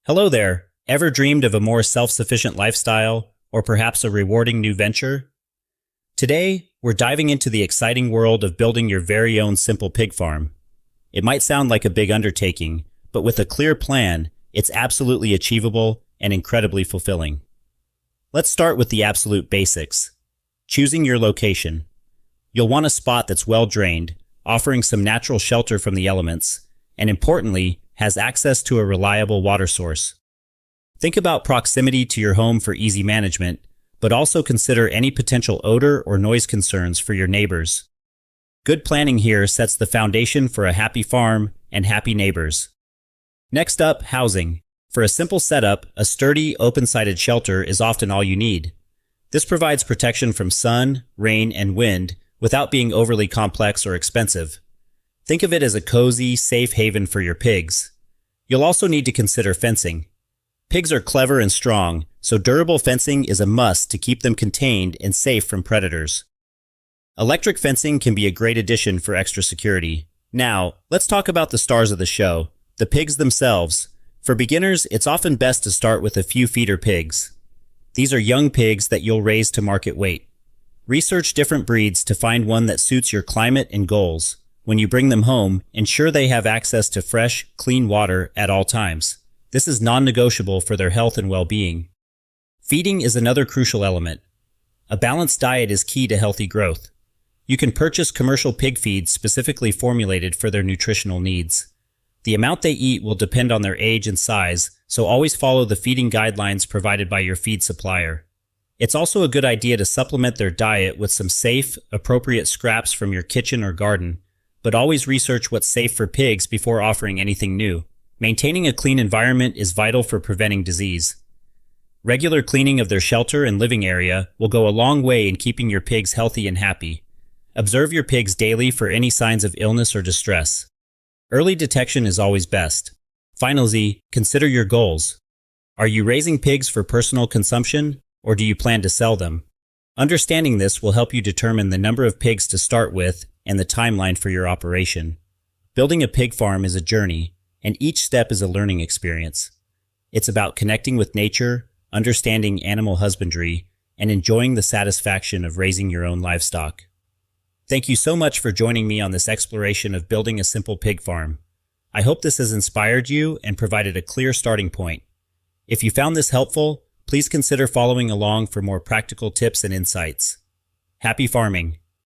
Hello there. Ever dreamed of a more self-sufficient lifestyle, or perhaps a rewarding new venture? Today, we're diving into the exciting world of building your very own simple pig farm. It might sound like a big undertaking, but with a clear plan, it's absolutely achievable and incredibly fulfilling. Let's start with the absolute basics. Choosing your location. You'll want a spot that's well drained, offering some natural shelter from the elements, and importantly, has access to a reliable water source. Think about proximity to your home for easy management, but also consider any potential odor or noise concerns for your neighbors. Good planning here sets the foundation for a happy farm and happy neighbors. Next up, housing. For a simple setup, a sturdy, open-sided shelter is often all you need. This provides protection from sun, rain, and wind without being overly complex or expensive. Think of it as a cozy, safe haven for your pigs. You'll also need to consider fencing. Pigs are clever and strong, so durable fencing is a must to keep them contained and safe from predators. Electric fencing can be a great addition for extra security. Now, let's talk about the stars of the show, the pigs themselves. For beginners, it's often best to start with a few feeder pigs. These are young pigs that you'll raise to market weight. Research different breeds to find one that suits your climate and goals. When you bring them home, ensure they have access to fresh, clean water at all times. This is non-negotiable for their health and well-being. Feeding is another crucial element. A balanced diet is key to healthy growth. You can purchase commercial pig feeds specifically formulated for their nutritional needs. The amount they eat will depend on their age and size, so always follow the feeding guidelines provided by your feed supplier. It's also a good idea to supplement their diet with some safe, appropriate scraps from your kitchen or garden, but always research what's safe for pigs before offering anything new. Maintaining a clean environment is vital for preventing disease. Regular cleaning of their shelter and living area will go a long way in keeping your pigs healthy and happy. Observe your pigs daily for any signs of illness or distress. Early detection is always best. Finally, consider your goals. Are you raising pigs for personal consumption, or do you plan to sell them? Understanding this will help you determine the number of pigs to start with and the timeline for your operation. Building a pig farm is a journey, and each step is a learning experience. It's about connecting with nature, understanding animal husbandry, and enjoying the satisfaction of raising your own livestock. Thank you so much for joining me on this exploration of building a simple pig farm. I hope this has inspired you and provided a clear starting point. If you found this helpful, please consider following along for more practical tips and insights. Happy farming!